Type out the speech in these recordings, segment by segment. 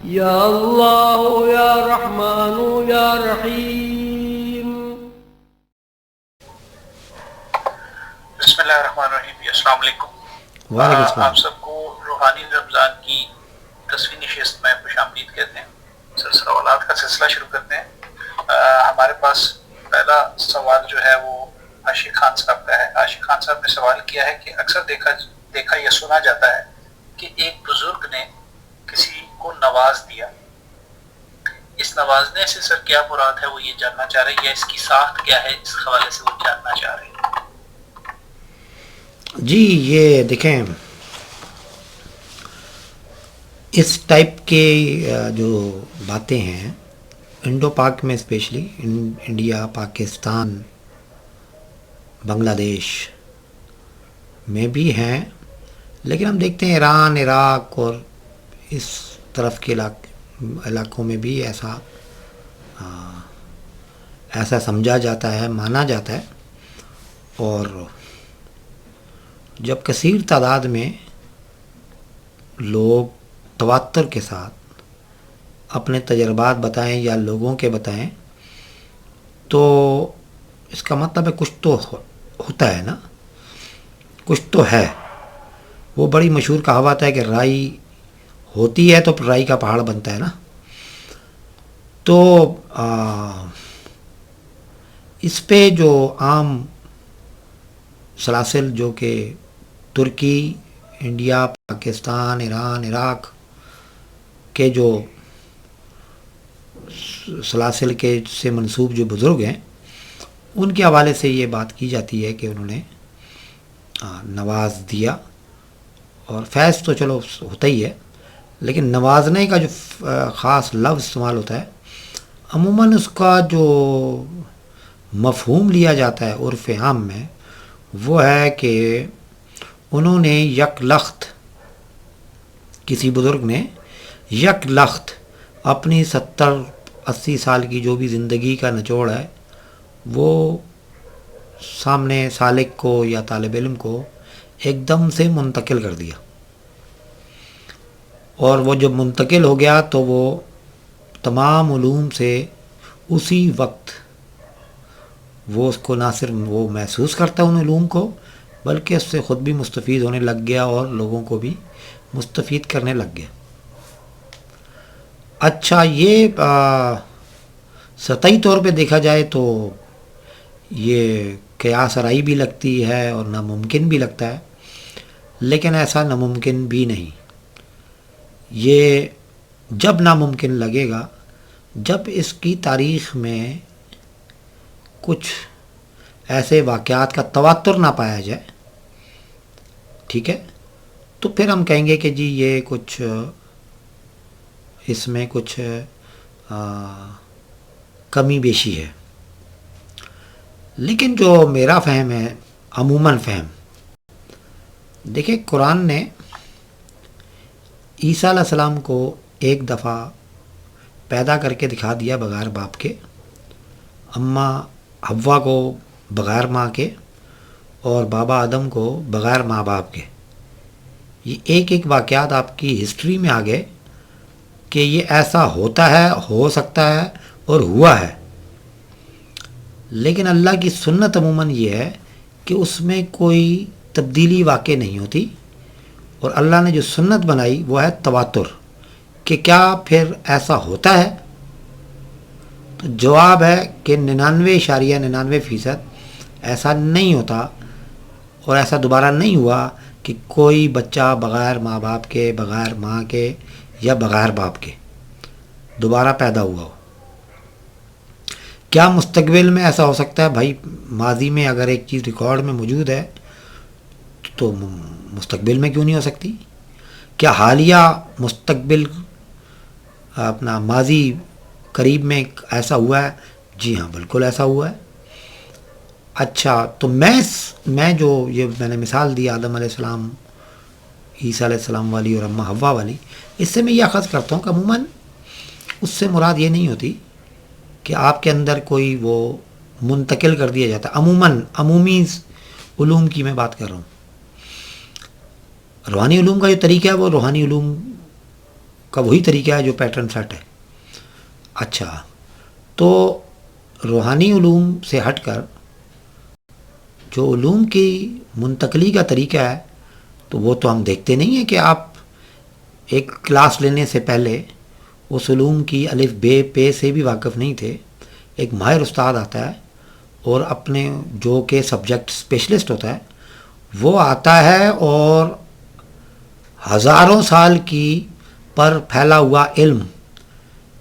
یا اللہ یا رحمان یا رحیم. بسم اللہ الرحمن الرحیم. السلام علیکم. وعلیکم السلام. آپ سب کو روحانی رمضان کی 10ویں نشست میں خوش آمدید کہتے ہیں. سوالات کا سلسلہ شروع کرتے ہیں. ہمارے پاس پہلا سوال جو ہے وہ عاشق خان صاحب کا ہے. عاشق خان صاحب نے سوال کیا ہے کہ اکثر دیکھا یا سنا جاتا ہے کہ ایک بزرگ نے کسی کو نواز دیا. اس نوازنے سے سر کیا مراد ہے وہ یہ جاننا چاہ رہے ہیں، یا اس کی ساخت کیا ہے اس حوالے سے وہ جاننا چاہ رہے ہیں. جی یہ دیکھیں، اس ٹائپ کے جو باتیں ہیں انڈو پاک میں اسپیشلی انڈیا، پاکستان، بنگلہ دیش میں بھی ہیں، لیکن ہم دیکھتے ہیں ایران، عراق اور اس طرف کے علاقوں میں بھی ایسا سمجھا جاتا ہے، مانا جاتا ہے. اور جب کثیر تعداد میں لوگ تواتر کے ساتھ اپنے تجربات بتائیں یا لوگوں کے بتائیں تو اس کا مطلب ہے کچھ تو ہوتا ہے نا، کچھ تو ہے. وہ بڑی مشہور کہاوت ہے کہ رائی ہوتی ہے تو رائی کا پہاڑ بنتا ہے نا. تو اس پہ جو عام سلاسل جو کہ ترکی، انڈیا، پاکستان، ایران، عراق کے جو سلاسل کے سے منسوب جو بزرگ ہیں ان کے حوالے سے یہ بات کی جاتی ہے کہ انہوں نے نواز دیا. اور فیض تو چلو ہوتا ہی ہے، لیکن نوازنے کا جو خاص لفظ استعمال ہوتا ہے عموماً اس کا جو مفہوم لیا جاتا ہے عرف عام میں وہ ہے کہ انہوں نے یک لخت، کسی بزرگ نے یک لخت اپنی 70-80 سال کی جو بھی زندگی کا نچوڑ ہے وہ سامنے سالک کو یا طالب علم کو ایک دم سے منتقل کر دیا. اور وہ جب منتقل ہو گیا تو وہ تمام علوم سے اسی وقت وہ اس کو نہ صرف وہ محسوس کرتا ہے ان علوم کو، بلکہ اس سے خود بھی مستفید ہونے لگ گیا اور لوگوں کو بھی مستفید کرنے لگ گیا. اچھا، یہ سطحی طور پہ دیکھا جائے تو یہ قیاس آرائی بھی لگتی ہے اور ناممکن بھی لگتا ہے، لیکن ایسا ناممکن بھی نہیں. یہ جب ناممکن لگے گا جب اس کی تاریخ میں کچھ ایسے واقعات کا تواتر نہ پایا جائے، ٹھیک ہے، تو پھر ہم کہیں گے کہ جی یہ کچھ اس میں کچھ کمی بیشی ہے. لیکن جو میرا فہم ہے، عموماً فہم، دیکھیں قرآن نے عیسیٰ علیہ السلام کو ایک دفعہ پیدا کر کے دکھا دیا بغیر باپ کے، اماں حوا کو بغیر ماں کے اور بابا آدم کو بغیر ماں باپ کے. یہ ایک ایک واقعات آپ کی ہسٹری میں آ گئے کہ یہ ایسا ہوتا ہے، ہو سکتا ہے اور ہوا ہے. لیکن اللہ کی سنت عموماً یہ ہے کہ اس میں کوئی تبدیلی واقع نہیں ہوتی، اور اللہ نے جو سنت بنائی وہ ہے تواتر، کہ کیا پھر ایسا ہوتا ہے؟ تو جواب ہے کہ 99.99% ایسا نہیں ہوتا، اور ایسا دوبارہ نہیں ہوا کہ کوئی بچہ بغیر ماں باپ کے، بغیر ماں کے یا بغیر باپ کے دوبارہ پیدا ہوا ہو. کیا مستقبل میں ایسا ہو سکتا ہے؟ بھائی ماضی میں اگر ایک چیز ریکارڈ میں موجود ہے تو مستقبل میں کیوں نہیں ہو سکتی؟ کیا حالیہ مستقبل اپنا ماضی قریب میں ایسا ہوا ہے؟ جی ہاں، بالکل ایسا ہوا ہے. اچھا، تو میں جو یہ میں نے مثال دی آدم علیہ السلام، عیسیٰ علیہ السلام والی اور اماں حوا والی، اس سے میں یہ اخذ کرتا ہوں کہ عموماً اس سے مراد یہ نہیں ہوتی کہ آپ کے اندر کوئی وہ منتقل کر دیا جاتا ہے. عموماً عمومی علوم کی میں بات کر رہا ہوں. روحانی علوم کا جو طریقہ ہے وہ روحانی علوم کا وہی طریقہ ہے جو پیٹرن سیٹ ہے. اچھا، تو روحانی علوم سے ہٹ کر جو علوم کی منتقلی کا طریقہ ہے تو وہ تو ہم دیکھتے نہیں ہیں کہ آپ ایک کلاس لینے سے پہلے اس علوم کی الف بے پے سے بھی واقف نہیں تھے. ایک ماہر استاد آتا ہے اور اپنے جو کہ سبجیکٹ اسپیشلسٹ ہوتا ہے وہ آتا ہے اور ہزاروں سال کی پر پھیلا ہوا علم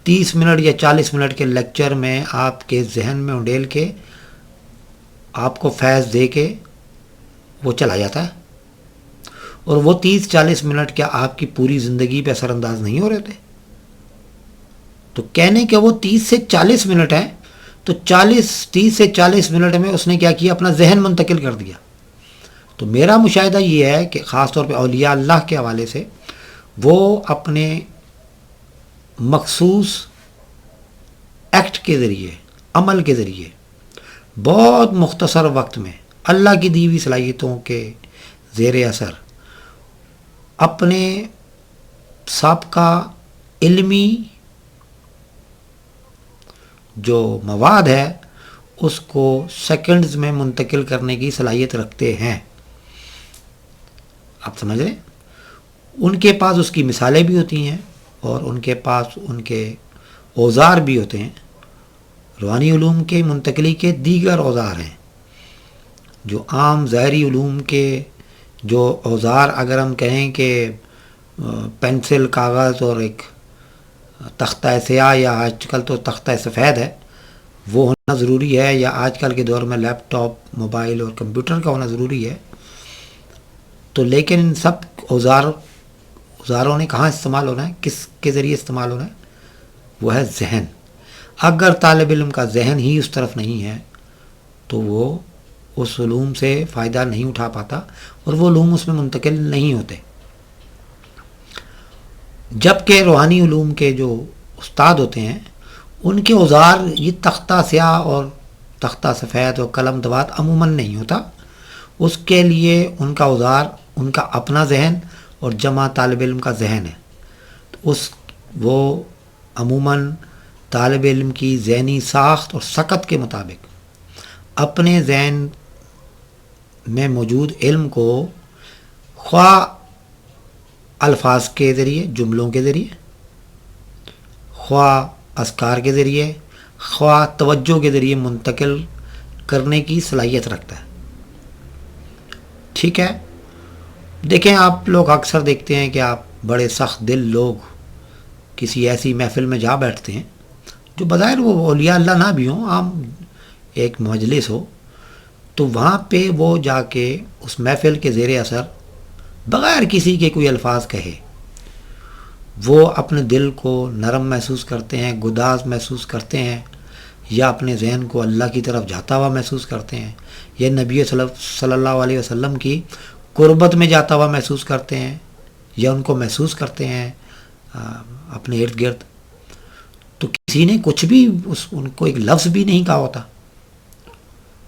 30 منٹ یا 40 منٹ کے لیکچر میں آپ کے ذہن میں انڈیل کے آپ کو فیض دے کے وہ چلا جاتا ہے. اور وہ 30-40 منٹ کیا آپ کی پوری زندگی پہ اثر انداز نہیں ہو رہے تھے؟ تو کہنے کہ وہ 30 سے 40 منٹ ہیں تو 30 سے 40 منٹ میں اس نے کیا کیا؟ اپنا ذہن منتقل کر دیا. تو میرا مشاہدہ یہ ہے کہ خاص طور پہ اولیاء اللہ کے حوالے سے وہ اپنے مخصوص ایکٹ کے ذریعے، عمل کے ذریعے بہت مختصر وقت میں اللہ کی دی ہوئی صلاحیتوں کے زیر اثر اپنے سابقہ علمی جو مواد ہے اس کو سیکنڈز میں منتقل کرنے کی صلاحیت رکھتے ہیں. آپ سمجھ رہے ہیں؟ ان کے پاس اس کی مثالیں بھی ہوتی ہیں اور ان کے پاس ان کے اوزار بھی ہوتے ہیں. روحانی علوم کے منتقلی کے دیگر اوزار ہیں. جو عام ظاہری علوم کے جو اوزار اگر ہم کہیں کہ پینسل، کاغذ اور ایک تختہ سیاہ یا آج کل تو تختہ سفید ہے وہ ہونا ضروری ہے، یا آج کل کے دور میں لیپ ٹاپ، موبائل اور کمپیوٹر کا ہونا ضروری ہے. تو لیکن ان سب اوزاروں نے کہاں استعمال ہونا ہے، کس کے ذریعے استعمال ہونا ہے؟ وہ ہے ذہن. اگر طالب علم کا ذہن ہی اس طرف نہیں ہے تو وہ اس علوم سے فائدہ نہیں اٹھا پاتا اور وہ علوم اس میں منتقل نہیں ہوتے. جبکہ روحانی علوم کے جو استاد ہوتے ہیں ان کے اوزار یہ تختہ سیاہ اور تختہ سفید اور قلم دوات عموماً نہیں ہوتا. اس کے لیے ان کا اوزار ان کا اپنا ذہن اور جمع طالب علم کا ذہن ہے. تو وہ عموماً طالب علم کی ذہنی ساخت اور سکت کے مطابق اپنے ذہن میں موجود علم کو خواہ الفاظ کے ذریعے، جملوں کے ذریعے، خواہ اذکار کے ذریعے، خواہ توجہ کے ذریعے منتقل کرنے کی صلاحیت رکھتا ہے. ٹھیک ہے؟ دیکھیں آپ لوگ اکثر دیکھتے ہیں کہ آپ بڑے سخت دل لوگ کسی ایسی محفل میں جا بیٹھتے ہیں جو بظاہر وہ اولیاء اللہ نہ بھی ہوں، عام ایک مجلس ہو، تو وہاں پہ وہ جا کے اس محفل کے زیر اثر بغیر کسی کے کوئی الفاظ کہے وہ اپنے دل کو نرم محسوس کرتے ہیں، گداز محسوس کرتے ہیں، یا اپنے ذہن کو اللہ کی طرف جاتا ہوا محسوس کرتے ہیں، یا نبی صلی اللہ علیہ وسلم کی قربت میں جاتا ہوا محسوس کرتے ہیں، یا ان کو محسوس کرتے ہیں اپنے ارد گرد. تو کسی نے کچھ بھی ان کو ایک لفظ بھی نہیں کہا ہوتا.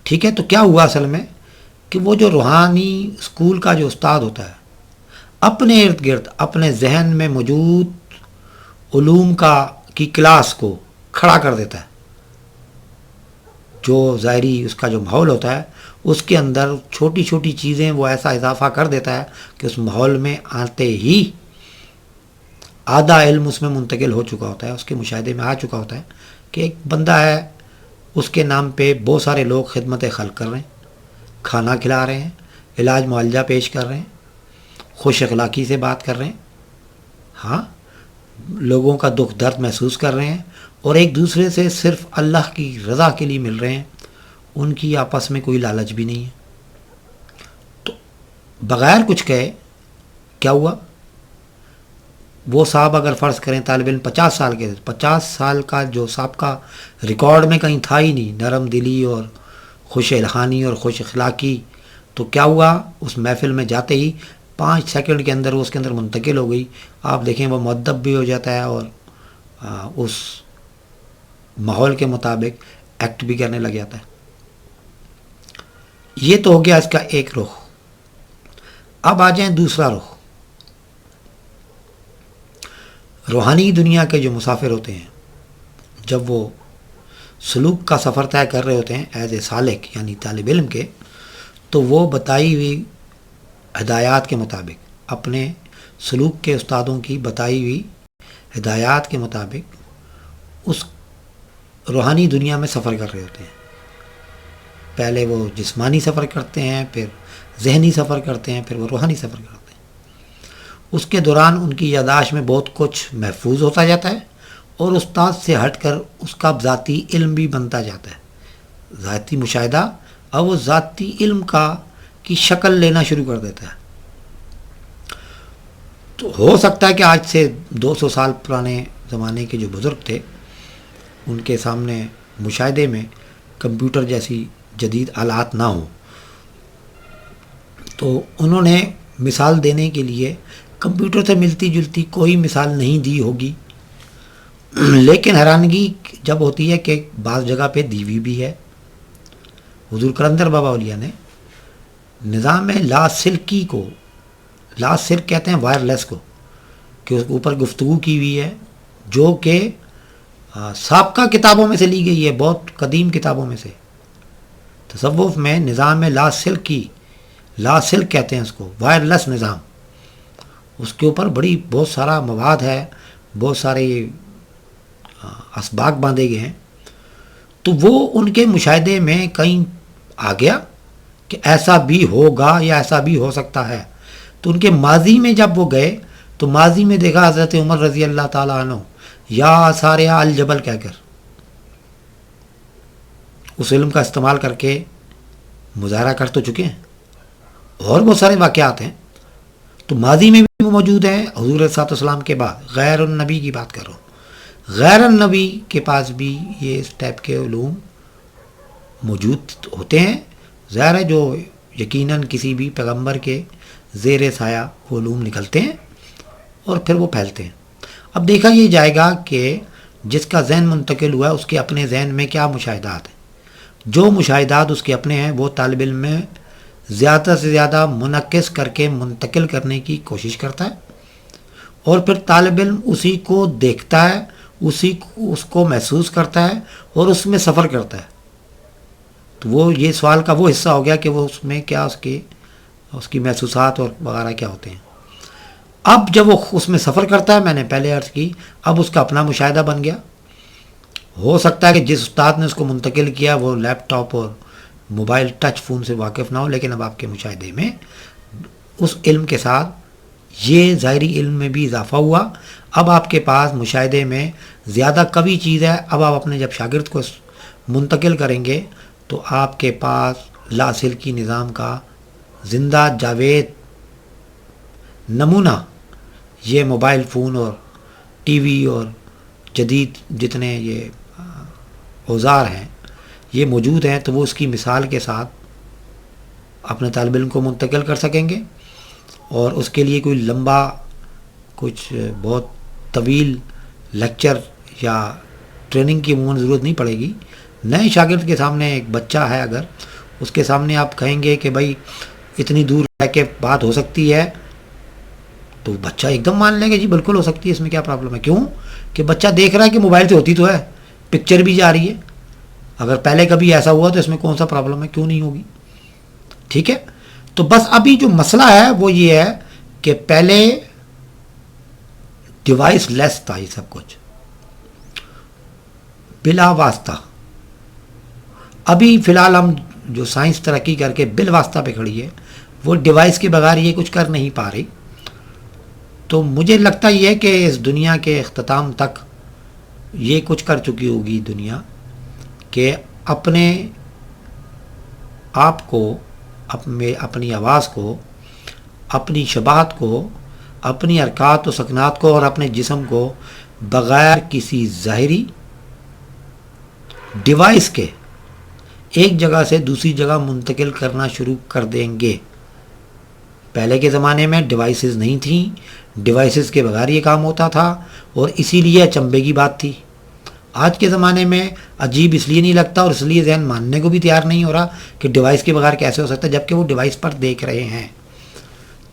ٹھیک ہے؟ تو کیا ہوا اصل میں کہ وہ جو روحانی اسکول کا جو استاد ہوتا ہے اپنے ارد گرد اپنے ذہن میں موجود علوم کی کلاس کو کھڑا کر دیتا ہے. جو ظاہری اس کا جو ماحول ہوتا ہے اس کے اندر چھوٹی چھوٹی چیزیں وہ ایسا اضافہ کر دیتا ہے کہ اس ماحول میں آتے ہی آدھا علم اس میں منتقل ہو چکا ہوتا ہے، اس کے مشاہدے میں آ چکا ہوتا ہے کہ ایک بندہ ہے، اس کے نام پہ بہت سارے لوگ خدمت خلق کر رہے ہیں، کھانا کھلا رہے ہیں، علاج معالجہ پیش کر رہے ہیں، خوش اخلاقی سے بات کر رہے ہیں، ہاں لوگوں کا دکھ درد محسوس کر رہے ہیں، اور ایک دوسرے سے صرف اللہ کی رضا کے لیے مل رہے ہیں. ان کی آپس میں کوئی لالچ بھی نہیں ہے. تو بغیر کچھ کہے کیا ہوا؟ وہ صاحب اگر فرض کریں طالب علم 50 سال کے، 50 سال کا جو سابقہ ریکارڈ میں کہیں تھا ہی نہیں، نرم دلی اور خوش الحانی اور خوش اخلاقی، تو کیا ہوا؟ اس محفل میں جاتے ہی 5 سیکنڈ کے اندر وہ اس کے اندر منتقل ہو گئی. آپ دیکھیں وہ مؤدب بھی ہو جاتا ہے اور اس ماحول کے مطابق ایکٹ بھی کرنے لگ جاتا ہے. یہ تو ہو گیا اس کا ایک رخ. اب آ جائیں دوسرا رخ. روحانی دنیا کے جو مسافر ہوتے ہیں جب وہ سلوک کا سفر طے کر رہے ہوتے ہیں ایز اے سالک یعنی طالب علم کے، تو وہ بتائی ہوئی ہدایات کے مطابق، اپنے سلوک کے استادوں کی بتائی ہوئی ہدایات کے مطابق اس روحانی دنیا میں سفر کر رہے ہوتے ہیں۔ پہلے وہ جسمانی سفر کرتے ہیں، پھر ذہنی سفر کرتے ہیں، پھر وہ روحانی سفر کرتے ہیں۔ اس کے دوران ان کی یادداشت میں بہت کچھ محفوظ ہوتا جاتا ہے اور استاد سے ہٹ کر اس کا ذاتی علم بھی بنتا جاتا ہے، ذاتی مشاہدہ، اور وہ ذاتی علم کی شکل لینا شروع کر دیتا ہے۔ تو ہو سکتا ہے کہ آج سے 200 سال پرانے زمانے کے جو بزرگ تھے ان کے سامنے مشاہدے میں کمپیوٹر جیسی جدید آلات نہ ہوں، تو انہوں نے مثال دینے کے لیے کمپیوٹر سے ملتی جلتی کوئی مثال نہیں دی ہوگی، لیکن حیرانگی جب ہوتی ہے کہ بعض جگہ پہ دی ہوئی بھی ہے۔ حضور کلندر بابا اولیاء نے نظام لا سلکی کو، لا سلک کہتے ہیں وائرلیس کو، کہ اس کے اوپر گفتگو کی ہوئی ہے جو کہ سابقہ کتابوں میں سے لی گئی ہے، بہت قدیم کتابوں میں سے۔ تصوف میں نظام لا سلکی، لا سلک کہتے ہیں اس کو، وائرلیس نظام، اس کے اوپر بہت سارا مواد ہے، بہت سارے اسباق باندھے گئے ہیں۔ تو وہ ان کے مشاہدے میں کہیں آ گیا کہ ایسا بھی ہوگا یا ایسا بھی ہو سکتا ہے، تو ان کے ماضی میں جب وہ گئے تو ماضی میں دیکھا حضرت عمر رضی اللہ تعالیٰ عنہ یا ساریا الجبل کہہ کر اس علم کا استعمال کر کے مظاہرہ کر تو چکے ہیں، اور بہت سارے واقعات ہیں۔ تو ماضی میں بھی موجود ہیں، حضور صلی اللہ علیہ وسلم کے بعد غیر النبی کی بات کر رہا ہوں، غیر النبی کے پاس بھی یہ اس ٹائپ کے علوم موجود ہوتے ہیں۔ ظاہر ہے جو یقیناً کسی بھی پیغمبر کے زیر سایہ وہ علوم نکلتے ہیں اور پھر وہ پھیلتے ہیں۔ اب دیکھا یہ جائے گا کہ جس کا ذہن منتقل ہوا ہے اس کے اپنے ذہن میں کیا مشاہدات ہیں، جو مشاہدات اس کے اپنے ہیں وہ طالب علم میں زیادہ سے زیادہ منعکس کر کے منتقل کرنے کی کوشش کرتا ہے، اور پھر طالب علم اسی کو دیکھتا ہے، اس کو محسوس کرتا ہے اور اس میں سفر کرتا ہے۔ تو وہ یہ سوال کا وہ حصہ ہو گیا کہ وہ اس میں کیا اس کی محسوسات اور وغیرہ کیا ہوتے ہیں۔ اب جب وہ اس میں سفر کرتا ہے، میں نے پہلے عرض کی، اب اس کا اپنا مشاہدہ بن گیا۔ ہو سکتا ہے کہ جس استاد نے اس کو منتقل کیا وہ لیپ ٹاپ اور موبائل ٹچ فون سے واقف نہ ہو، لیکن اب آپ کے مشاہدے میں اس علم کے ساتھ یہ ظاہری علم میں بھی اضافہ ہوا۔ اب آپ کے پاس مشاہدے میں زیادہ قوی چیز ہے۔ اب آپ اپنے جب شاگرد کو منتقل کریں گے تو آپ کے پاس لا سلکی نظام کا زندہ جاوید نمونہ یہ موبائل فون اور ٹی وی اور جدید جتنے یہ اوزار ہیں یہ موجود ہیں، تو وہ اس کی مثال کے ساتھ اپنے طالب علم کو منتقل کر سکیں گے، اور اس کے لیے کوئی لمبا کچھ بہت طویل لیکچر یا ٹریننگ کی عموماً ضرورت نہیں پڑے گی۔ نئے شاگرد کے سامنے ایک بچہ ہے، اگر اس کے سامنے آپ کہیں گے کہ بھائی اتنی دور رہ کے بات ہو سکتی ہے، تو بچہ ایک دم مان لے گا جی بالکل ہو سکتی ہے، اس میں کیا پرابلم ہے۔ کیوں کہ بچہ دیکھ رہا ہے کہ موبائل سے ہوتی تو ہے، پکچر بھی جا رہی ہے، اگر پہلے کبھی ایسا ہوا تو اس میں کون سا پرابلم ہے، کیوں نہیں ہوگی۔ ٹھیک ہے، تو بس ابھی جو مسئلہ ہے وہ یہ ہے کہ پہلے ڈیوائس لیس تھا یہ سب کچھ، بلا واسطہ۔ ابھی فی الحال ہم جو سائنس ترقی کر کے بال واسطہ پہ کھڑی ہے، وہ ڈیوائس کے بغیر یہ کچھ کر نہیں پا رہی۔ تو مجھے لگتا یہ ہے کہ اس دنیا کے اختتام تک یہ کچھ کر چکی ہوگی دنیا کہ اپنے آپ کو، اپنی آواز کو، اپنی شباہت کو، اپنی حرکات و سکنات کو اور اپنے جسم کو بغیر کسی ظاہری ڈیوائس کے ایک جگہ سے دوسری جگہ منتقل کرنا شروع کر دیں گے۔ پہلے کے زمانے میں ڈیوائسز نہیں تھیں، ڈیوائسز کے بغیر یہ کام ہوتا تھا، اور اسی لیے اچنبے کی بات تھی۔ آج کے زمانے میں عجیب اس لیے نہیں لگتا، اور اس لیے ذہن ماننے کو بھی تیار نہیں ہو رہا کہ ڈیوائس کے بغیر کیسے ہو سکتا ہے، جبکہ وہ ڈیوائس پر دیکھ رہے ہیں۔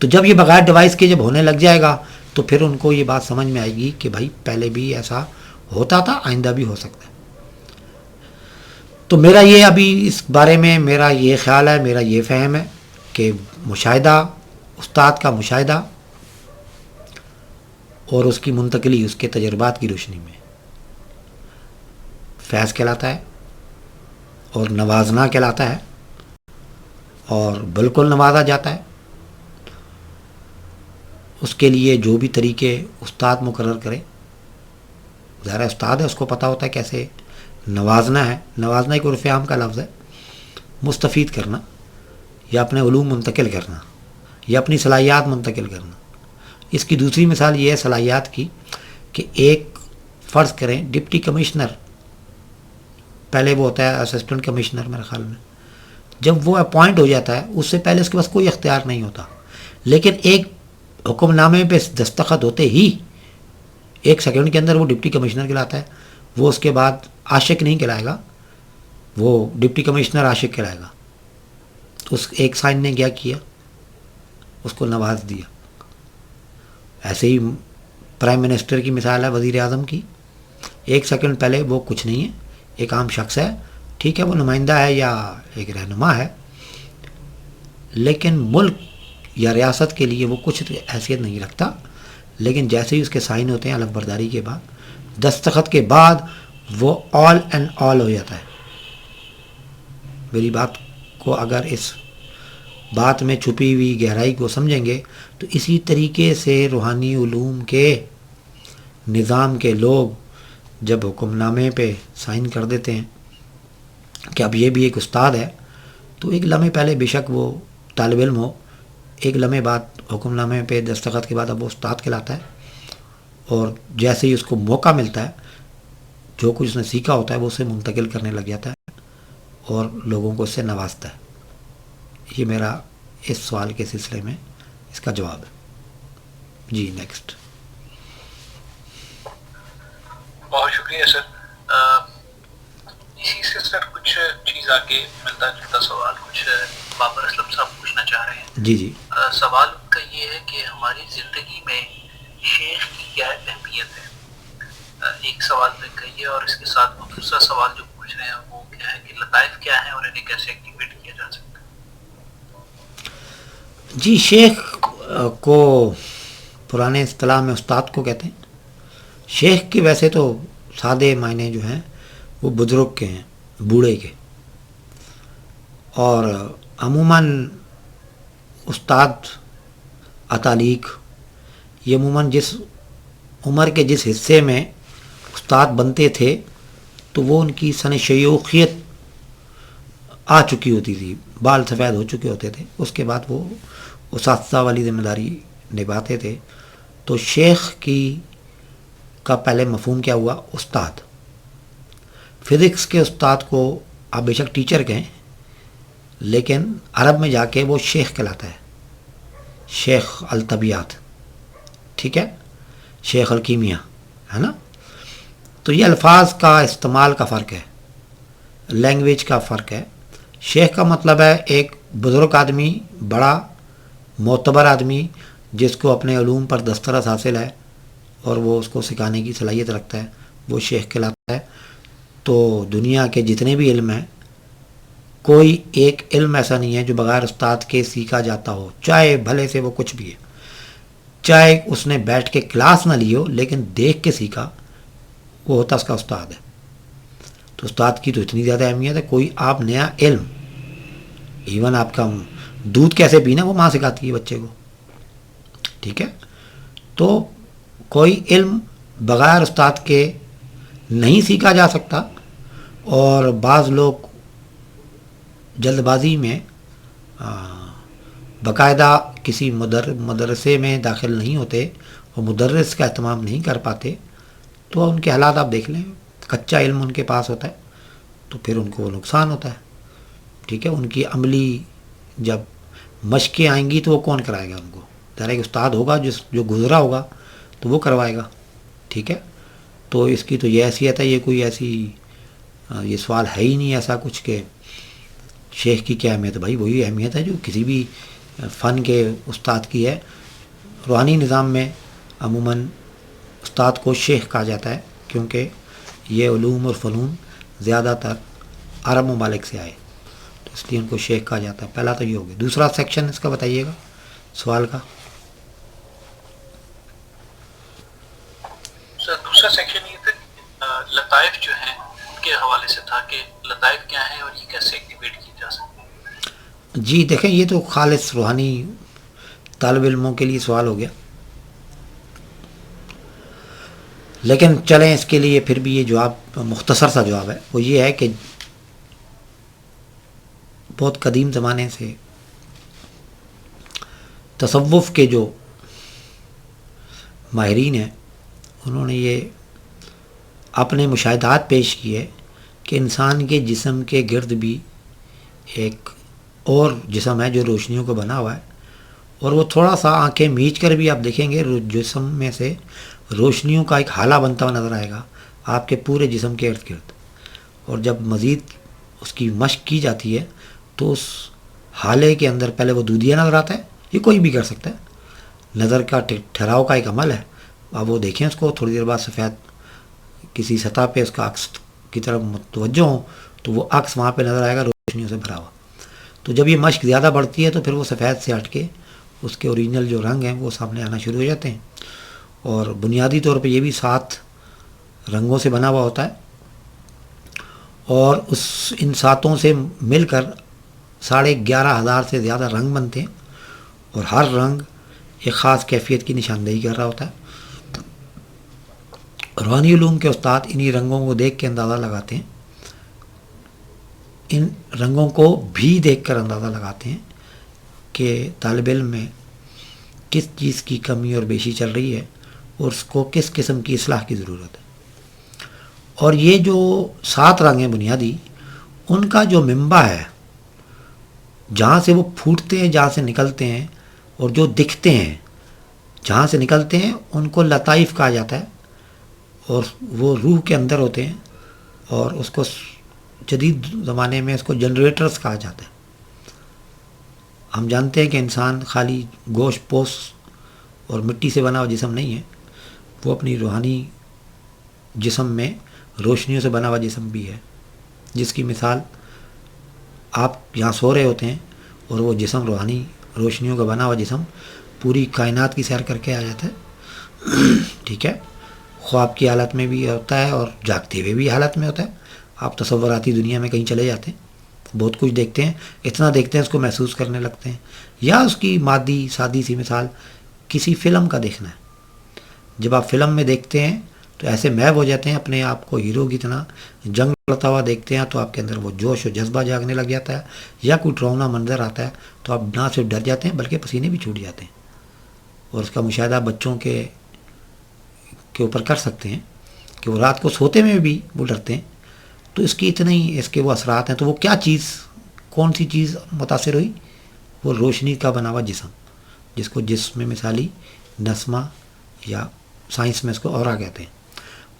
تو جب یہ بغیر ڈیوائس کے جب ہونے لگ جائے گا تو پھر ان کو یہ بات سمجھ میں آئے گی کہ بھائی پہلے بھی ایسا ہوتا تھا، آئندہ بھی ہو سکتا ہے. تو میرا یہ ابھی اس بارے میں میرا یہ خیال ہے، میرا یہ فہم ہے کہ مشاہدہ، استاد کا مشاہدہ اور اس کی منتقلی اس کے تجربات کی روشنی میں فیض کہلاتا ہے اور نوازنا کہلاتا ہے، اور بالکل نوازا جاتا ہے. اس کے لیے جو بھی طریقے استاد مقرر کرے، ظاہر استاد ہے، اس کو پتہ ہوتا ہے کیسے نوازنا ہے. نوازنا ایک عرف عام کا لفظ ہے، مستفید کرنا یا اپنے علوم منتقل کرنا یا اپنی صلاحیات منتقل کرنا. اس کی دوسری مثال یہ ہے صلاحیات کی کہ ایک فرض کریں ڈپٹی کمشنر، پہلے وہ ہوتا ہے اسسٹنٹ کمشنر میرے خیال میں، جب وہ اپوائنٹ ہو جاتا ہے اس سے پہلے اس کے پاس کوئی اختیار نہیں ہوتا، لیکن ایک حکم نامے پہ دستخط ہوتے ہی ایک سیکنڈ کے اندر وہ ڈپٹی کمشنر کہلاتا ہے. وہ اس کے بعد عاشق نہیں کہلائے گا، وہ ڈپٹی کمشنر عاشق کہلائے گا. تو اس ایک سائن نے کیا کیا، اس کو نواز دیا. ایسے ہی پرائم منسٹر کی مثال ہے، وزیر اعظم کی. ایک سیکنڈ پہلے وہ کچھ نہیں ہے، ایک عام شخص ہے، ٹھیک ہے، وہ نمائندہ ہے یا ایک رہنما ہے، لیکن ملک یا ریاست کے لیے وہ کچھ حیثیت نہیں رکھتا. لیکن جیسے ہی اس کے سائن ہوتے ہیں علف برداری کے بعد، دستخط کے بعد، وہ آل اینڈ آل ہو جاتا ہے. میری بات کو اگر اس بات میں چھپی ہوئی گہرائی کو سمجھیں گے تو اسی طریقے سے روحانی علوم کے نظام کے لوگ جب حکم نامے پہ سائن کر دیتے ہیں کہ اب یہ بھی ایک استاد ہے، تو ایک لمحے پہلے بے شک وہ طالب علم ہو، ایک لمحے بعد حکم نامے پہ دستخط کے بعد اب وہ استاد کہلاتا ہے. اور جیسے ہی اس کو موقع ملتا ہے، جو کچھ اس نے سیکھا ہوتا ہے وہ اسے منتقل کرنے لگ جاتا ہے اور لوگوں کو اس سے نوازتا ہے. یہ میرا اس سوال کے سلسلے میں اس کا جواب ہے. جی نیکسٹ. بہت شکریہ سر. اسی سے سر کچھ چیز آگے ملتا جلتا سوال کچھ بابر اسلم صاحب پوچھنا چاہ رہے ہیں. جی جی. سوال ان کا یہ ہے کہ ہماری زندگی میں شیخ کی کیا اہمیت ہے؟ ایک سوال میں کہیے، اور اس کے ساتھ وہ دوسرا سوال جو پوچھ رہے ہیں وہ کیا ہے کہ لطائف کیا ہیں اور انہیں کیسے ایکٹیویٹ کیا جا سکتا ہے؟ جی، شیخ کو پرانے اصطلاح میں استاد کو کہتے ہیں. شیخ کے ویسے تو سادے معنی جو ہیں وہ بزرگ کے ہیں، بوڑھے کے. اور عموماً استاد اتالیق یہ عموماً جس عمر کے جس حصے میں استاد بنتے تھے تو وہ ان کی سن شیوخیت آ چکی ہوتی تھی، بال سفید ہو چکے ہوتے تھے، اس کے بعد وہ اساتذہ والی ذمہ داری نبھاتے تھے. تو شیخ کا پہلے مفہوم کیا ہوا؟ استاد. فزکس کے استاد کو آپ بے شک ٹیچر کہیں، لیکن عرب میں جا کے وہ شیخ کہلاتا ہے، شیخ الطبیعات، ٹھیک ہے، شیخ الکیمیا، ہے نا. تو یہ الفاظ کا استعمال کا فرق ہے، لینگویج کا فرق ہے. شیخ کا مطلب ہے ایک بزرگ آدمی، بڑا معتبر آدمی جس کو اپنے علوم پر دسترس حاصل ہے اور وہ اس کو سکھانے کی صلاحیت رکھتا ہے، وہ شیخ کہلاتا ہے. تو دنیا کے جتنے بھی علم ہیں، کوئی ایک علم ایسا نہیں ہے جو بغیر استاد کے سیکھا جاتا ہو، چاہے بھلے سے وہ کچھ بھی ہے، چاہے اس نے بیٹھ کے کلاس نہ لی ہو لیکن دیکھ کے سیکھا، وہ ہوتا اس کا استاد ہے. تو استاد کی تو اتنی زیادہ اہمیت ہے. کوئی آپ نیا علم، ایون آپ کا دودھ کیسے پینا وہ ماں سکھاتی ہے بچے کو، ٹھیک ہے. تو کوئی علم بغیر استاد کے نہیں سیکھا جا سکتا. اور بعض لوگ جلد بازی میں باقاعدہ کسی مدرسے میں داخل نہیں ہوتے اور مدرس کا اہتمام نہیں کر پاتے، تو ان کے حالات آپ دیکھ لیں. کچا علم ان کے پاس ہوتا ہے تو پھر ان کو نقصان ہوتا ہے، ٹھیک ہے. ان کی عملی جب مشقیں آئیں گی تو وہ کون کرائے گا ان کو؟ ظاہر ایک استاد ہوگا جو گزرا ہوگا تو وہ کروائے گا، ٹھیک ہے. تو اس کی تو یہ حیثیت ہے، یہ کوئی ایسی یہ سوال ہے ہی نہیں ایسا کچھ کہ شیخ کی کیا اہمیت ہے. بھائی وہی اہمیت ہے جو کسی بھی فن کے استاد کی ہے. روحانی نظام میں عموماً استاد کو شیخ کہا جاتا ہے، کیونکہ یہ علوم اور فنون زیادہ تر عرب ممالک سے آئے، تو اس لیے ان کو شیخ کہا جاتا ہے۔ پہلا تو یہ ہو گیا۔ دوسرا سیکشن اس کا بتائیے گا سوال کا۔ سر دوسرا سیکشن یہ تھا کہ لطائف جو ہیں ان کے حوالے سے تھا کہ لطائف کیا ہیں اور یہ کیسے ایکٹیویٹ کی جا سکتے ہیں۔ جی دیکھیں، یہ تو خالص روحانی طالب علموں کے لیے سوال ہو گیا، لیکن چلیں اس کے لیے پھر بھی یہ جواب مختصر سا جواب ہے، وہ یہ ہے کہ بہت قدیم زمانے سے تصوف کے جو ماہرین ہیں انہوں نے یہ اپنے مشاہدات پیش کیے کہ انسان کے جسم کے گرد بھی ایک اور جسم ہے جو روشنیوں کو بنا ہوا ہے، اور وہ تھوڑا سا آنکھیں میچ کر بھی آپ دیکھیں گے جسم میں سے روشنیوں کا ایک حالہ بنتا ہوا نظر آئے گا آپ کے پورے جسم کے ارد گرد، اور جب مزید اس کی مشق کی جاتی ہے تو اس حالے کے اندر پہلے وہ دودھیا نظر آتا ہے، یہ کوئی بھی کر سکتا ہے، نظر کا ٹھہراؤ کا ایک عمل ہے۔ اب وہ دیکھیں اس کو، تھوڑی دیر بعد سفید کسی سطح پہ اس کا عکس کی طرف متوجہ ہوں تو وہ عکس وہاں پہ نظر آئے گا روشنیوں سے بھرا ہوا۔ تو جب یہ مشق زیادہ بڑھتی ہے تو پھر وہ سفید سے ہٹ کے اس کے اوریجنل جو رنگ ہیں وہ سامنے آنا شروع ہو جاتے ہیں، اور بنیادی طور پہ یہ بھی 7 رنگوں سے بنا ہوا ہوتا ہے، اور ان 7 سے مل کر 11,500 سے زیادہ رنگ بنتے ہیں، اور ہر رنگ ایک خاص کیفیت کی نشاندہی کر رہا ہوتا ہے۔ روحانی علوم کے استاد انہی رنگوں کو دیکھ کے اندازہ لگاتے ہیں، ان رنگوں کو بھی دیکھ کر اندازہ لگاتے ہیں کہ طالب علم میں کس چیز کی کمی اور بیشی چل رہی ہے اور اس کو کس قسم کی اصلاح کی ضرورت ہے۔ اور یہ جو 7 رنگ ہیں بنیادی، ان کا جو منبع ہے، جہاں سے وہ پھوٹتے ہیں، جہاں سے نکلتے ہیں، اور جو دکھتے ہیں جہاں سے نکلتے ہیں، ان کو لطائف کہا جاتا ہے، اور وہ روح کے اندر ہوتے ہیں، اور اس کو جدید زمانے میں اس کو جنریٹرز کہا جاتا ہے۔ ہم جانتے ہیں کہ انسان خالی گوشت پوش اور مٹی سے بنا ہوا جسم نہیں ہے، وہ اپنی روحانی جسم میں روشنیوں سے بنا ہوا جسم بھی ہے، جس کی مثال آپ یہاں سو رہے ہوتے ہیں اور وہ جسم روحانی روشنیوں کا بنا ہوا جسم پوری کائنات کی سیر کر کے آ جاتا ہے، ٹھیک ہے، خواب کی حالت میں بھی ہوتا ہے اور جاگتے ہوئے بھی حالت میں ہوتا ہے۔ آپ تصوراتی دنیا میں کہیں چلے جاتے ہیں، بہت کچھ دیکھتے ہیں، اتنا دیکھتے ہیں اس کو محسوس کرنے لگتے ہیں، یا اس کی مادی سادی سی مثال کسی فلم کا دیکھنا ہے۔ جب آپ فلم میں دیکھتے ہیں تو ایسے محو ہو جاتے ہیں، اپنے آپ کو ہیرو کی طرح جنگ لڑتا ہوا دیکھتے ہیں، تو آپ کے اندر وہ جوش و جذبہ جاگنے لگ جاتا ہے، یا کوئی ڈراؤنا منظر آتا ہے تو آپ نہ صرف ڈر جاتے ہیں بلکہ پسینے بھی چھوٹ جاتے ہیں، اور اس کا مشاہدہ بچوں کے اوپر کر سکتے ہیں کہ وہ رات کو سوتے میں بھی وہ ڈرتے ہیں۔ تو اس کی اتنے ہی اس کے وہ اثرات ہیں۔ تو وہ کیا چیز، کون سی چیز متاثر ہوئی؟ وہ روشنی کا بنا ہوا جسم، جس کو جسم میں مثالی نسمہ یا سائنس میں اس کو اورا کہتے ہیں۔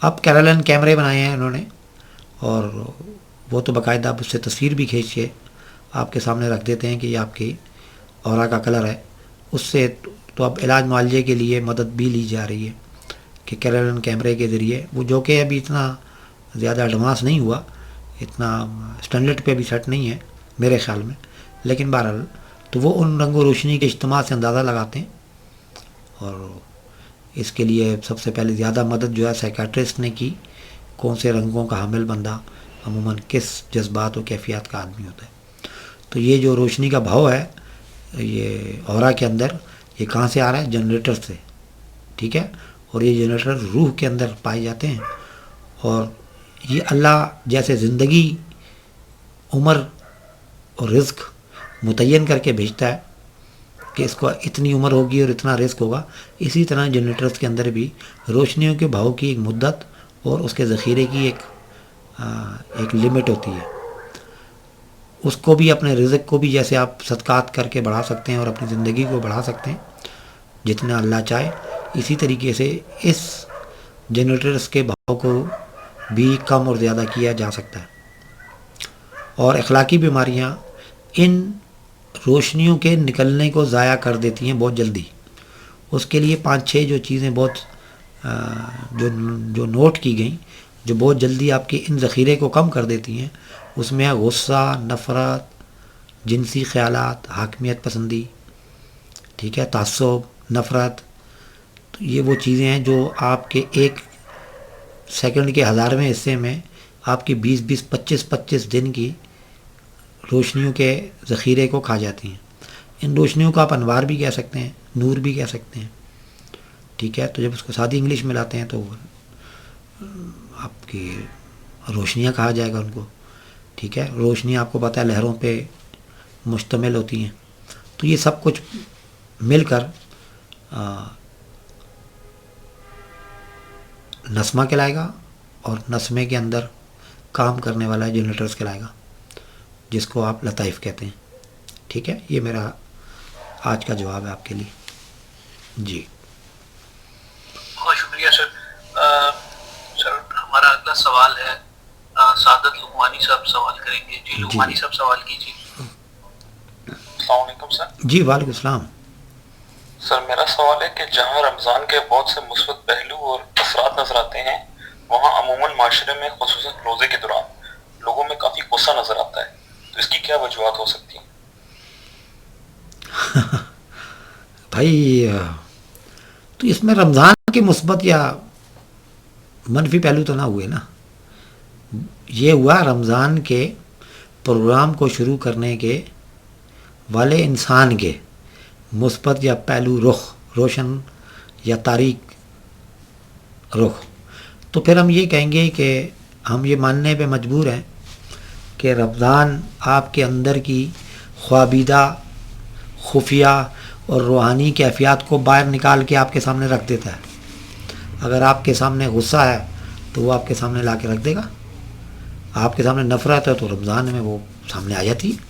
اب کیرالن کیمرے بنائے ہیں انہوں نے، اور وہ تو باقاعدہ اس سے تصویر بھی کھینچ کے آپ کے سامنے رکھ دیتے ہیں کہ یہ آپ کی اورا کا کلر ہے۔ اس سے تو اب علاج معالجے کے لیے مدد بھی لی جا رہی ہے کہ کیرالن کیمرے کے ذریعے، وہ جو کہ ابھی اتنا زیادہ ایڈوانس نہیں ہوا، اتنا اسٹینڈرڈ پہ بھی سیٹ نہیں ہے میرے خیال میں، لیکن بہرحال تو وہ ان رنگ و روشنی کے اجتماع سے اندازہ لگاتے ہیں، اور اس کے لیے سب سے پہلے زیادہ مدد جو ہے سائیکیٹرسٹ نے کی، کون سے رنگوں کا حامل بندہ عموماً کس جذبات و کیفیات کا آدمی ہوتا ہے۔ تو یہ جو روشنی کا بھاؤ ہے یہ اورا کے اندر، یہ کہاں سے آ رہا ہے؟ جنریٹر سے، ٹھیک ہے، اور یہ جنریٹر روح کے اندر پائے جاتے ہیں، اور یہ اللہ جیسے زندگی، عمر اور رزق متعین کر کے بھیجتا ہے کہ اس کو اتنی عمر ہوگی اور اتنا رزق ہوگا، اسی طرح جنریٹرز کے اندر بھی روشنیوں کے بھاؤ کی ایک مدت اور اس کے ذخیرے کی ایک لمٹ ہوتی ہے۔ اس کو بھی، اپنے رزق کو بھی جیسے آپ صدقات کر کے بڑھا سکتے ہیں اور اپنی زندگی کو بڑھا سکتے ہیں جتنا اللہ چاہے، اسی طریقے سے اس جنریٹرز کے بھاؤ کو بھی کم اور زیادہ کیا جا سکتا ہے۔ اور اخلاقی بیماریاں ان روشنیوں کے نکلنے کو ضائع کر دیتی ہیں بہت جلدی، اس کے لیے 5-6 جو چیزیں بہت جو نوٹ کی گئیں، جو بہت جلدی آپ کے ان ذخیرے کو کم کر دیتی ہیں، اس میں ہے غصہ، نفرت، جنسی خیالات، حاکمیت پسندی، ٹھیک ہے، تعصب، نفرت. تو یہ وہ چیزیں ہیں جو آپ کے ایک سیکنڈ کے 1000ویں حصے میں آپ کی 20-20، 25-25 دن کی روشنیوں کے ذخیرے کو کھا جاتی ہیں. ان روشنیوں کو آپ انوار بھی کہہ سکتے ہیں، نور بھی کہہ سکتے ہیں، ٹھیک ہے. تو جب اس کو سادی انگلش میں لاتے ہیں تو آپ کی روشنیاں کہا جائے گا ان کو، ٹھیک ہے. روشنی آپ کو پتہ ہے لہروں پہ مشتمل ہوتی ہیں. تو یہ سب کچھ مل کر نسمہ کہلائے گا، اور نسمے کے اندر کام کرنے والا جنریٹرز کہلائے گا، جس کو آپ لطائف کہتے ہیں. ٹھیک ہے، یہ میرا آج کا جواب ہے آپ کے لیے. جی بہت شکریہ سر. سر ہمارا اگلا سوال ہے، سعادت لقمانی صاحب سوال کریں گے. جی لقمانی صاحب سوال کیجیے. السلام علیکم سر. جی وعلیکم السلام. سر میرا سوال ہے کہ جہاں رمضان کے بہت سے مثبت پہلو اور اثرات نظر آتے ہیں، وہاں عموماً معاشرے میں خصوصاً روزے کے دوران لوگوں میں کافی غصہ نظر آتا ہے. تو اس کی کیا وجوہات ہو سکتی ہیں؟ بھائی تو اس میں رمضان کے مثبت یا منفی پہلو تو نہ ہوئے نا. یہ ہوا رمضان کے پروگرام کو شروع کرنے کے والے انسان کے مثبت یا پہلو رخ، روشن یا تاریک رخ. تو پھر ہم یہ کہیں گے کہ ہم یہ ماننے پہ مجبور ہیں کہ رمضان آپ کے اندر کی خوابیدہ، خفیہ اور روحانی کیفیات کو باہر نکال کے آپ کے سامنے رکھ دیتا ہے. اگر آپ کے سامنے غصہ ہے تو وہ آپ کے سامنے لا کے رکھ دے گا. آپ کے سامنے نفرت ہے تو رمضان میں وہ سامنے آ جاتی ہے.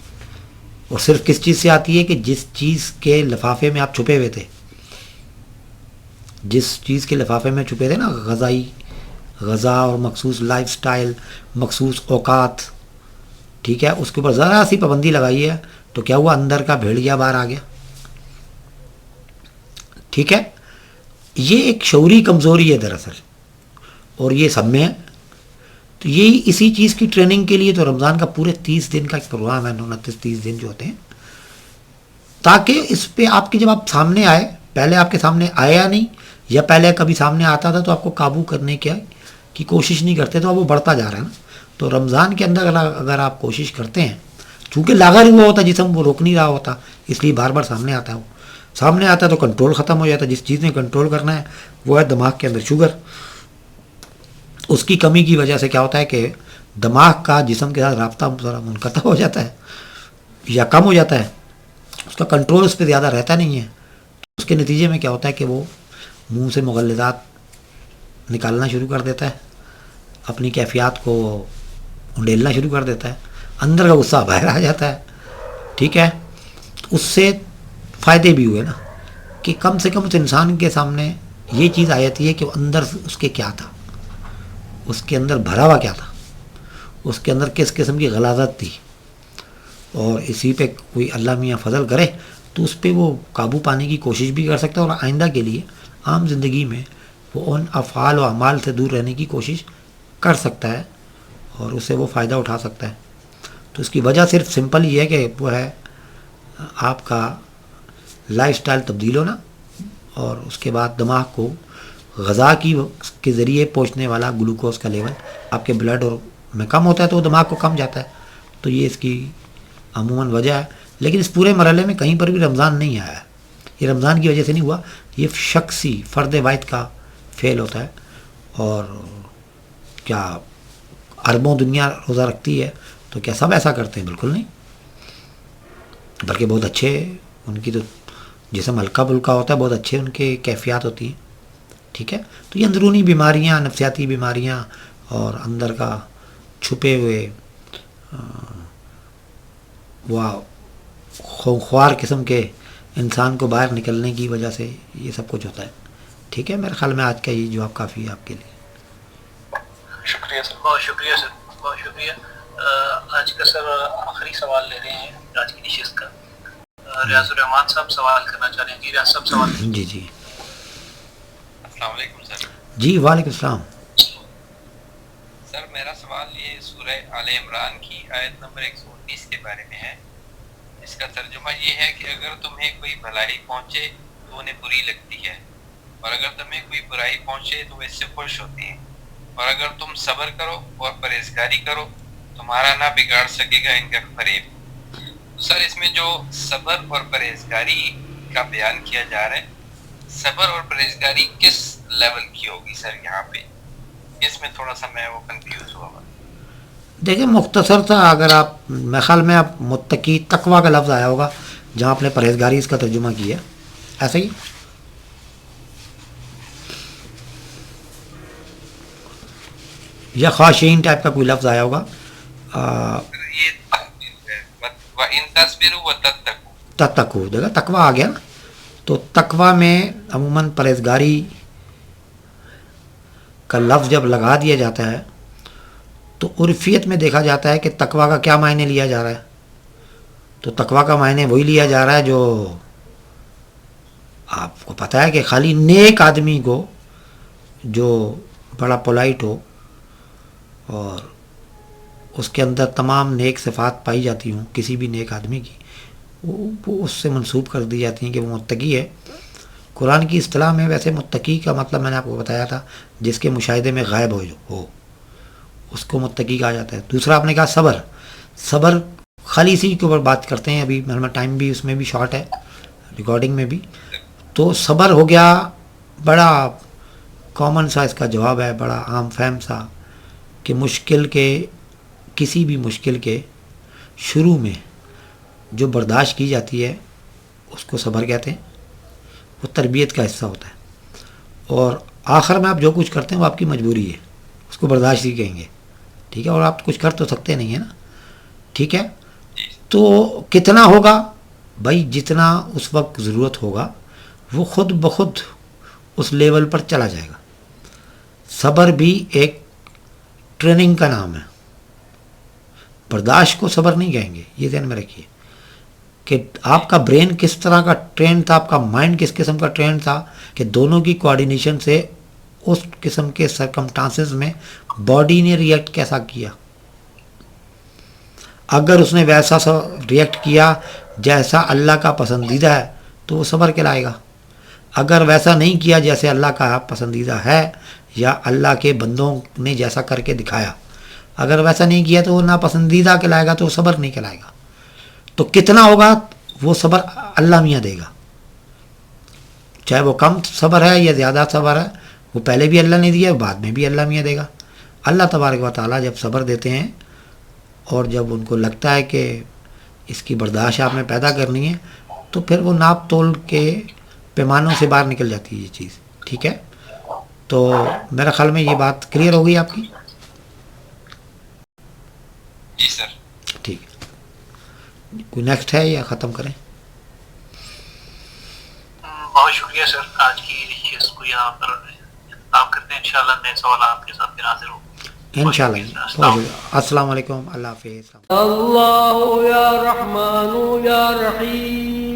اور صرف کس چیز سے آتی ہے کہ جس چیز کے لفافے میں آپ چھپے ہوئے تھے، جس چیز کے لفافے میں چھپے تھے نا، غذا اور مخصوص لائف سٹائل، مخصوص اوقات، ٹھیک ہے، اس کے اوپر ذرا سی پابندی لگائی ہے تو کیا ہوا، اندر کا بھیڑیا باہر آ گیا. ٹھیک ہے، یہ ایک شعوری کمزوری ہے دراصل، اور یہ سب میں ہے. تو یہی اسی چیز کی ٹریننگ کے لیے تو رمضان کا پورے 30 دن کا ایک پروگرام ہے، 29-30 دن جو ہوتے ہیں، تاکہ اس پہ آپ کے جب آپ سامنے آئے، پہلے آپ کے سامنے آیا نہیں، یا پہلے کبھی سامنے آتا تھا تو آپ کو قابو کرنے کی کوشش نہیں کرتے، تو اب وہ بڑھتا جا رہا ہے نا. تو رمضان کے اندر اگر آپ کوشش کرتے ہیں، چونکہ لاغر ہوا ہوتا جسم، وہ روک نہیں رہا ہوتا، اس لیے بار بار سامنے آتا ہے. وہ سامنے آتا ہے تو کنٹرول ختم ہو جاتا ہے. جس چیز نے کنٹرول کرنا ہے وہ ہے دماغ کے اندر شوگر. اس کی کمی کی وجہ سے کیا ہوتا ہے کہ دماغ کا جسم کے ساتھ رابطہ ذرا منقطع ہو جاتا ہے یا کم ہو جاتا ہے، اس کا کنٹرول اس پہ زیادہ رہتا نہیں ہے. اس کے نتیجے میں کیا ہوتا ہے کہ وہ منہ سے مغلظات نکالنا شروع کر دیتا ہے، اپنی کیفیات کو انڈیلنا شروع کر دیتا ہے، اندر کا غصہ باہر آ جاتا ہے. ٹھیک ہے، اس سے فائدے بھی ہوئے نا، کہ کم سے کم اس انسان کے سامنے یہ چیز آ جاتی ہے کہ اندر اس کے کیا تھا، اس کے اندر بھرا ہوا کیا تھا، اس کے اندر کس قسم کی غلاظت تھی. اور اسی پہ کوئی اللہ میاں فضل کرے تو اس پہ وہ قابو پانے کی کوشش بھی کر سکتا ہے، اور آئندہ کے لیے عام زندگی میں وہ ان افعال و اعمال سے دور رہنے کی کوشش کر سکتا ہے، اور اس سے وہ فائدہ اٹھا سکتا ہے. تو اس کی وجہ صرف سمپل یہ ہے کہ وہ ہے آپ کا لائف سٹائل تبدیل ہونا، اور اس کے بعد دماغ کو غذا کے ذریعے پہنچنے والا گلوکوز کا لیول آپ کے بلڈ اور میں کم ہوتا ہے، تو وہ دماغ کو کم جاتا ہے. تو یہ اس کی عموماً وجہ ہے. لیکن اس پورے مرحلے میں کہیں پر بھی رمضان نہیں آیا ہے. یہ رمضان کی وجہ سے نہیں ہوا، یہ شخصی فرد واحد کا فعل ہوتا ہے. اور کیا اربوں دنیا روزہ رکھتی ہے تو کیا سب ایسا کرتے ہیں؟ بالکل نہیں، بلکہ بہت اچھے ان کی تو جسم ہلکا پھلکا ہوتا ہے، بہت اچھے ان کے کیفیات ہوتی ہیں. ٹھیک ہے، تو یہ اندرونی بیماریاں، نفسیاتی بیماریاں اور اندر کا چھپے ہوئے وہ خوار قسم کے انسان کو باہر نکلنے کی وجہ سے یہ سب کچھ ہوتا ہے. ٹھیک ہے، میرے خیال میں آج کا یہ جواب کافی ہے آپ کے لیے. شکریہ سر. بہت شکریہ سر، بہت شکریہ. آج کا سر آخری سوال لے رہے ہیں آج کی نشست کا. ریاض الرحمان صاحب سوال کرنا چاہ رہے ہیں. جی ریاض صاحب سوال. جی جی السلام علیکم سر. جی وعلیکم السلام. سر میرا سوال یہ سورہ آل عمران کی آیت نمبر 119 کے بارے میں ہے. اس کا ترجمہ یہ ہے کہ اگر تمہیں کوئی بھلائی پہنچے تو انہیں بری لگتی ہے، اور اگر تمہیں کوئی برائی پہنچے تو وہ اس سے خوش ہوتے ہیں، اور اگر تم صبر کرو اور پرہیزگاری کرو تمہارا نہ بگاڑ سکے گا ان کا فریب. تو سر اس میں جو صبر اور پرہیزگاری کا بیان کیا جا رہا ہے، صبر اور پرہیزگاری کس لیول کی ہوگی سر یہاں پہ؟ اس میں تھوڑا سا میں وہ کنفیوز ہوا. دیکھیں مختصر تھا، اگر آپ میرے خیال میں آپ متقی تقوی کا لفظ آیا ہوگا جہاں آپ نے پرہیزگاری اس کا ترجمہ کیا، ایسا ہی. یا خاشعین ٹائپ کا کوئی لفظ آیا ہوگا. یہ وَإِن تَصْبِرُوا وَتَتَّقُوا، تتقو، دیکھا تقوی آ گیا نا. تو تقوی میں عموماً پرہیزگاری کا لفظ جب لگا دیا جاتا ہے تو عرفیت میں دیکھا جاتا ہے کہ تقوی کا کیا معنی لیا جا رہا ہے. تو تقوی کا معنی وہی لیا جا رہا ہے جو آپ کو پتہ ہے کہ خالی نیک آدمی کو جو بڑا پولائٹ ہو اور اس کے اندر تمام نیک صفات پائی جاتی ہوں کسی بھی نیک آدمی کی، وہ اس سے منسوب کر دی جاتی ہیں کہ وہ متقی ہے. قرآن کی اصطلاح میں ویسے متقی کا مطلب میں نے آپ کو بتایا تھا جس کے مشاہدے میں غائب ہو اس کو متقی کہا جاتا ہے. دوسرا آپ نے کہا صبر. صبر خالی اسی کے اوپر بات کرتے ہیں، ابھی میرا ٹائم بھی اس میں بھی شارٹ ہے ریکارڈنگ میں بھی. تو صبر ہو گیا بڑا کامن سا اس کا جواب ہے، بڑا عام فہم سا، کہ مشکل کے کسی بھی مشکل کے شروع میں جو برداشت کی جاتی ہے اس کو صبر کہتے ہیں. وہ تربیت کا حصہ ہوتا ہے، اور آخر میں آپ جو کچھ کرتے ہیں وہ آپ کی مجبوری ہے، اس کو برداشت ہی کہیں گے. ٹھیک ہے، اور آپ کچھ کر تو سکتے نہیں ہیں نا. ٹھیک ہے، تو کتنا ہوگا بھائی؟ جتنا اس وقت ضرورت ہوگا وہ خود بخود اس لیول پر چلا جائے گا. صبر بھی ایک ٹریننگ کا نام ہے. برداشت کو صبر نہیں کہیں گے، یہ ذہن میں رکھیے کہ آپ کا برین کس طرح کا ٹرین تھا، آپ کا مائنڈ کس قسم کا ٹرین تھا کہ دونوں کی کوآرڈینیشن سے اس قسم کے سرکمسٹانسز میں باڈی نے ریئیکٹ کیسا کیا. اگر اس نے ویسا سا ریئیکٹ کیا جیسا اللہ کا پسندیدہ ہے تو وہ صبر کہلائے گا. اگر ویسا نہیں کیا جیسے اللہ کا پسندیدہ ہے یا اللہ کے بندوں نے جیسا کر کے دکھایا، اگر ویسا نہیں کیا تو وہ ناپسندیدہ کہلائے گا، تو وہ صبر نہیں کہلائے گا. تو کتنا ہوگا وہ صبر اللہ میاں دے گا، چاہے وہ کم صبر ہے یا زیادہ صبر ہے، وہ پہلے بھی اللہ نے دیا، بعد میں بھی اللہ میاں دے گا. اللہ تبارک و تعالیٰ جب صبر دیتے ہیں اور جب ان کو لگتا ہے کہ اس کی برداشت آپ میں پیدا کرنی ہے تو پھر وہ ناپ تول کے پیمانوں سے باہر نکل جاتی ہے یہ چیز. ٹھیک ہے، تو میرا خیال میں یہ بات کلیئر ہو گئی آپ کی. جی سر. ٹھیک ہے، کوئی نیکسٹ ہے یا ختم کریں؟ بہت شکریہ سر، آج کی اس کو یہاں پر آپ کرتے ہیں. انشاءاللہ نئے سوال آپ کے ساتھ پھر حاضر ہوں. انشاءاللہ. السلام علیکم، اللہ حافظ. اللہ یا رحمان یا رحیم.